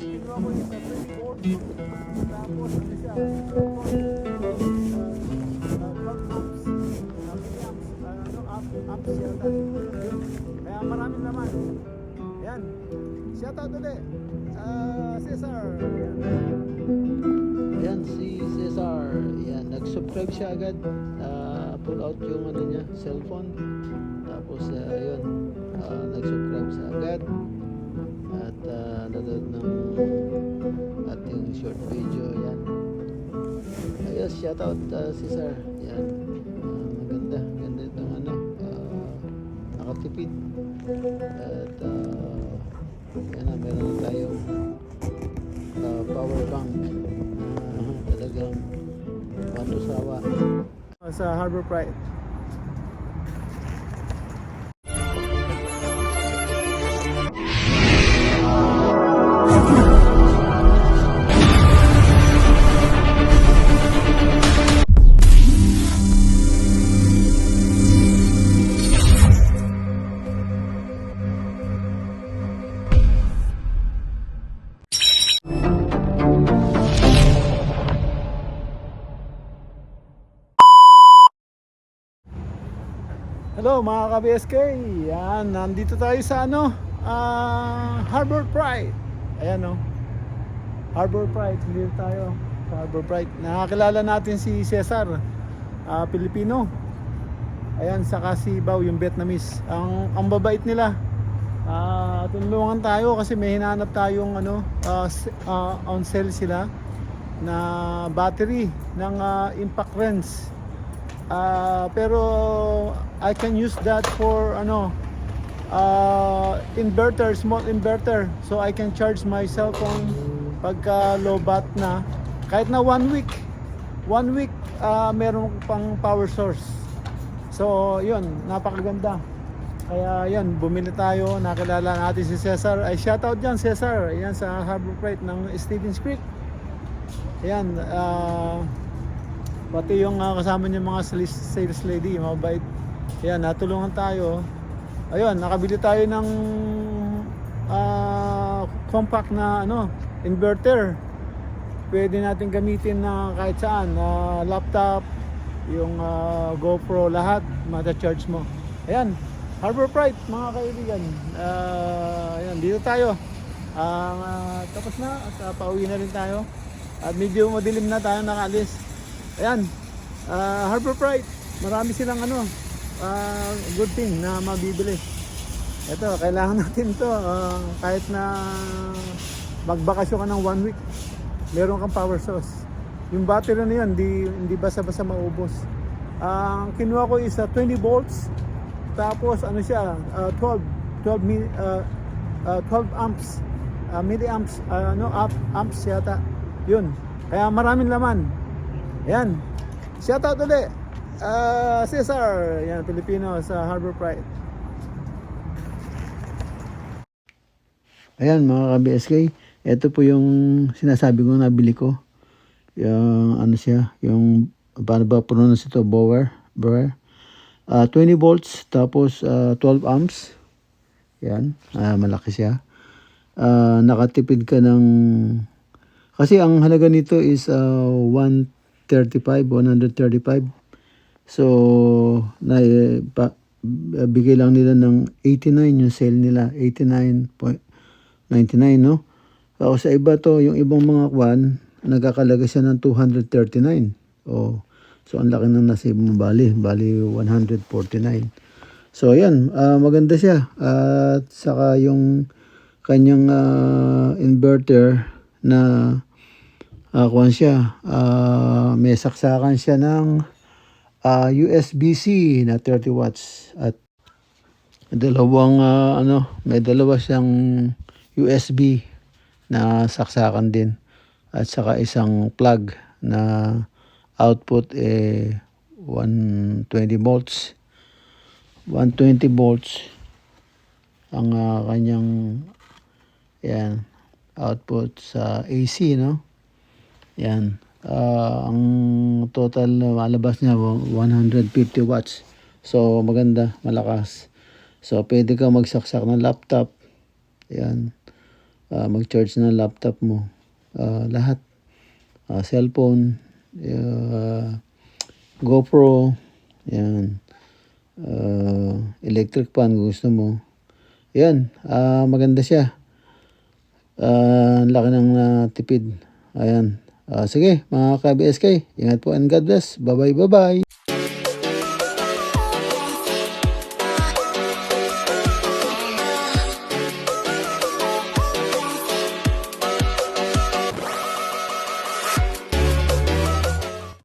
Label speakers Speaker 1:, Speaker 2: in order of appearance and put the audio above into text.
Speaker 1: kinuha ko yung sa 20 volts. Tapos ano siya, 12 amps, milliamps, amps yata. Yun. Kaya maraming laman. Yan. Shout out ulit. Cesar.
Speaker 2: Ayan si Cesar. Ayan, nag-subscribe siya agad. Pull out yung ano niya, cellphone. Tapos ayun, nag-subscribe siya agad. At nanood ng ating short video. Ayan. Ayos, shout out Cesar. Ayan. Maganda. Ganda itong ano. Nakatipid. At ayan na, meron na tayong power bank na talagang matusawa.
Speaker 1: Sa Harbor Pride. Hello mga ka-BSK. Yan, nandito tayo sa ano, Harbor Pride. Ayan no. Harbor Pride, dito tayo sa Harbor Pride. Nakakilala natin si Cesar, Pilipino. Ayan, saka si Bao, yung Vietnamese. Ang babait nila. Tulungan tayo kasi may hinanap tayong ano, on sale sila na battery ng impact wrench. Pero I can use that for ano, inverter, small inverter, so I can charge my cell phone pagka low bat na, kahit na 1 week meron pang power source. So yun, napakaganda. Kaya yan, bumili tayo. Nakilala natin si Cesar. Ay, shoutout dyan Cesar. Ayan, sa Harbor Freight ng Stevens Creek. Ayan, pati yung kasama niya mga sales lady, mabait. Ayan, natulungan tayo. Ayun, nakabili tayo ng compact na ano, inverter. Pwede natin gamitin na kahit saan, laptop, yung GoPro, lahat mata-charge mo. Ayan, Harbor Freight mga kaibigan. Ayan, dito tayo. Tapos na at pauwi na rin tayo. At medyo madilim na tayo nakaalis. Ayan, Harbor Freight, marami silang ano, good thing na mabibili. Ito, kailangan natin to, kahit na magbakasyon ka ng 1 week, meron kang power source. Yung battery na yun, hindi basta-basta maubos. Ang kinuha ko is 20 volts, tapos ano siya, 12 amps, milliamps, amps yata. Yun, kaya maraming laman. Ayan, shoutout ulit, Cesar, yan, Pilipino sa Harbor Pride.
Speaker 2: Ayan mga ka-BSK, ito po yung sinasabi ko nabili ko. Yung ano siya, yung paano ba pronounce ito, Bower. 20 volts, tapos 12 amps. Yan, malaki siya. Nakatipid ka ng, kasi ang halaga nito is 135. So, bigay lang nila ng 89 yung sale nila, 89.99, no? So, sa iba to, yung ibang mga kwan, nagkakalaga siya ng 239. Oh, so ang laki ng nasib mo, bali 149. So, ayan, maganda siya. At saka yung kanyang inverter na kwan siya, may saksakan siya ng USB-C na 30 watts at dalawang may dalawa siyang USB na saksakan din at saka isang plug na output 120 volts. 120 volts ang kanyang yan output sa AC, no? Yan. Ang total na malabas niya 150 watts. So maganda, malakas. So pwede ka magsaksak ng laptop. Yan. mag-charge ng laptop mo. Lahat. Cellphone, GoPro, yan. Electric fan kung gusto mo. Yan, maganda siya. Ang laki ng tipid. Ayan. Sige, mga ka-BSK, ingat po and God bless. Bye-bye, bye-bye.